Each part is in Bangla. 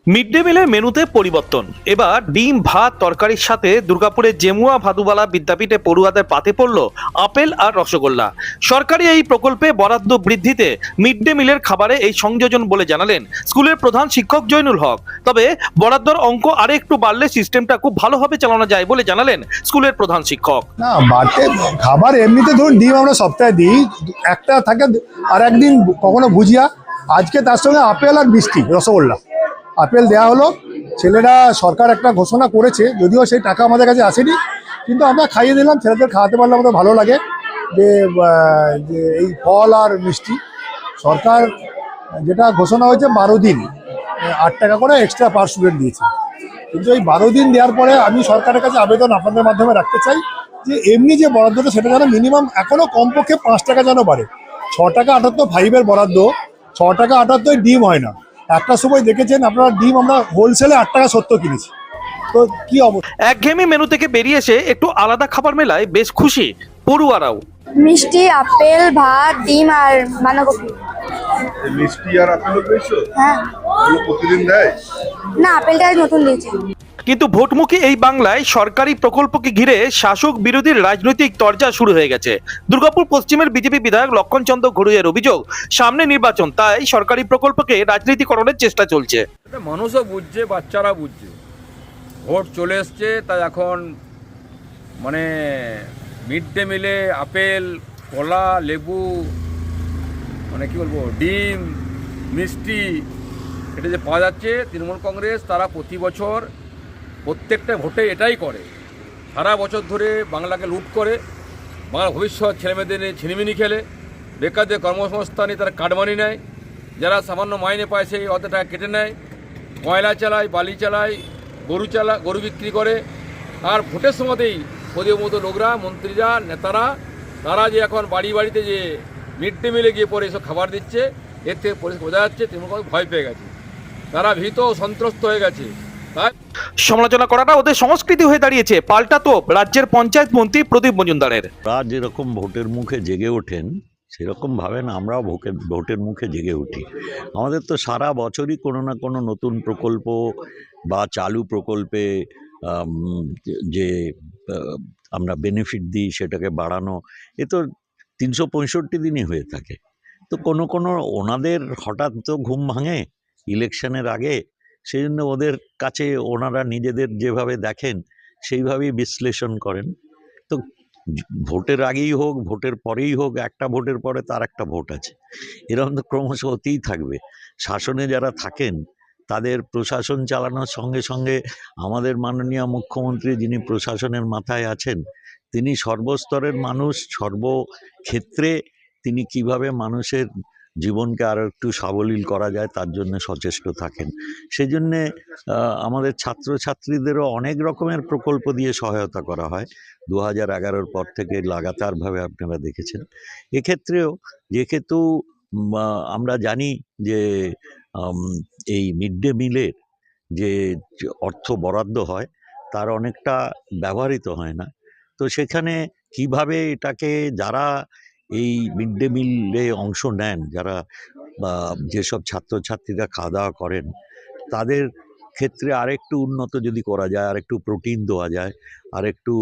মিড ডে মিলের মেনুতে পরিবর্তন। এবার ডিম ভাত তরকারির সাথে দুর্গাপুরের জেমুয়া ভাদুবালা বিদ্যাপীঠে পড়ুয়াদের পাতে পড়ল আপেল আর রসগোল্লা। সরকারি এই প্রকল্পে বরাদ্দ বৃদ্ধিতে মিড ডে মিলের খাবারে এই সংযোজন বলে জানালেন স্কুলের প্রধান শিক্ষক জয়নুল হক। তবে বরাদ্দর অঙ্ক আরে একটু বাড়লে সিস্টেমটা খুব ভালোভাবে চালানো যায় বলে জানালেন স্কুলের প্রধান শিক্ষক। না বাড়তে খাবার এমনিতে ধরুন ডিম আমরা সপ্তাহে দিই, একটা থাকে, আর একদিন কখনো ভুজিয়া, আজকে তার সঙ্গে আপেল আর মিষ্টি রসগোল্লা আপেল দেওয়া হলো। ছেলেরা সরকার একটা ঘোষণা করেছে, যদিও সেই টাকা আমাদের কাছে আসেনি, কিন্তু আমরা খাইয়ে দিলাম। ছেলেদের খাওয়াতে পারলে আমাদের ভালো লাগে যে এই ফল আর মিষ্টি। সরকার যেটা ঘোষণা হয়েছে 12 দিন 8 টাকা করে এক্সট্রা পার স্টুডেন্ট দিয়েছে, কিন্তু এই 12 দিন দেওয়ার পরে আমি সরকারের কাছে আবেদন আপনাদের মাধ্যমে রাখতে চাই যে এমনি যে বরাদ্দটা সেটা যেন মিনিমাম এখনও কমপক্ষে 5 টাকা যেন বাড়ে। 6 টাকা 78 ফাইভের বরাদ্দ, 6 টাকা 78 ডিম হয় না। একটা সময় দেখেছেন আপনারা ডিম আমরা হোলসেলে 8 টাকা 70 কিনেছি। তো কি অবস্থা। একঘেয়েমি মেনু থেকে বেরিয়ে এসে একটু আলাদা খাবার মেলায় বেশ খুশি পড়ুয়ারাও। মিষ্টি, আপেল, ভাত, ডিম আর বাঁধাকপি। মিষ্টি আর আপেলও পেয়েছো? হ্যাঁ। এগুলো প্রতিদিন দেয়? না, আপেলটা নতুন দিয়েছে। কিন্তু ভোটমুখী এই বাংলায় সরকারি প্রকল্পকে ঘিরে শাসক বিরোধীর রাজনৈতিক তরজা শুরু হয়ে গেছে। দুর্গাপুর পশ্চিমের বিজেপি বিধায়ক লক্ষণ চন্দ্র ঘড়ুইয়ের অভিযোগ, সামনে নির্বাচন, তাই সরকারি প্রকল্পকে রাজনীতিকরণের চেষ্টা চলছে। মানুষও বুঝছে, বাচ্চারা বুঝছে, ভোট চলে এসছে, তাই এখন মানে মিড ডে মিলে আপেল, কলা, লেবু, মানে কি বলবো, ডিম, মিষ্টি, এটা যে পাওয়া যাচ্ছে। তৃণমূল কংগ্রেস তারা প্রতি বছর প্রত্যেকটা ভোটে এটাই করে, সারা বছর ধরে বাংলাকে লুট করে, বাংলার ভবিষ্যৎ ছেলেমেয়েদের নিয়ে ছিনিমিনি খেলে, বেকারদের কর্মসংস্থানে তারা কাটমানি নেয়, যারা সামান্য মাইনে পায় সেই অত টাকা কেটে নেয়, কয়লা চালায়, বালি চালায়, গরু বিক্রি করে। আর ভোটের সময়তেই প্রদীপ মতো লোকরা, মন্ত্রীরা, নেতারা, তারা যে এখন বাড়ি বাড়িতে যে মিড ডে মিলে গিয়ে পরে এসব খাবার দিচ্ছে, এর থেকে পরিষ্কার বোঝা যাচ্ছে তৃণমূল কংগ্রেস ভয় পেয়ে গেছে, তারা ভীত ও সন্ত্রস্ত হয়ে গেছে। তাই সমালোচনা করাটা ওদের সংস্কৃতি হয়ে দাঁড়িয়েছে। পাল্টা তো রাজ্যের পঞ্চায়েত মন্ত্রী প্রদীপ মজুমদারের। তারা যেরকম ভোটের মুখে জেগে ওঠেন সেরকম ভাবেন আমরাও ভোটের মুখে জেগে উঠি। আমাদের তো সারা বছরই কোনো না কোনো নতুন প্রকল্প বা চালু প্রকল্পে যে আমরা বেনিফিট দিই সেটাকে বাড়ানো, এ তো 365 দিনই হয়ে থাকে। তো কোনো ওনাদের হঠাৎ তো ঘুম ভাঙে ইলেকশনের আগে, সেই জন্য ওদের কাছে ওনারা নিজেদের যেভাবে দেখেন সেইভাবেই বিশ্লেষণ করেন। তো ভোটের আগেই হোক, ভোটের পরেই হোক, একটা ভোটের পরে তার একটা ভোট আছে, এরকম তো ক্রমশ হতেই থাকবে। শাসনে যারা থাকেন তাদের প্রশাসন চালানোর সঙ্গে সঙ্গে আমাদের মাননীয় মুখ্যমন্ত্রী, যিনি প্রশাসনের মাথায় আছেন, তিনি সর্বস্তরের মানুষ, সর্বক্ষেত্রে তিনি কিভাবে মানুষের জীবনকে আরও একটু সাবলীল করা যায় তার জন্য সচেষ্ট থাকেন। সেজন্যে আমাদের ছাত্রছাত্রীদেরও অনেক রকমের প্রকল্প দিয়ে সহায়তা করা হয় 2011-র পর থেকে লাগাতারভাবে, আপনারা দেখেছেন। এক্ষেত্রেও যেহেতু আমরা জানি যে এই মিড ডে মিলের যে অর্থ বরাদ্দ হয় তার অনেকটা ব্যবহৃত হয় না, তো সেখানে কিভাবে এটাকে যারা এই মিড ডে মিলে অংশ নেন, যারা যেসব ছাত্রছাত্রীরা খাওয়া দাওয়া করেন, তাদের ক্ষেত্রে আরেকটু উন্নত যদি করা যায়, আরেকটু প্রোটিন দেওয়া যায়, আরেকটু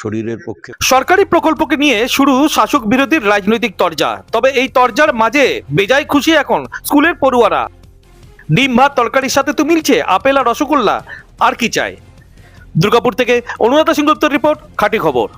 শরীরের পক্ষে। সরকারি প্রকল্পকে নিয়ে শুরু শাসক বিরোধীর রাজনৈতিক তরজা। তবে এই তরজার মাঝে বেজায় খুশি এখন স্কুলের পড়ুয়ারা। ডিম ভাত তরকারির সাথে তো মিলছে আপেল আর রসগোল্লা, আর কি চাই। দুর্গাপুর থেকে অনুরাধা সিংগুপ্তর রিপোর্ট, খাঁটি খবর।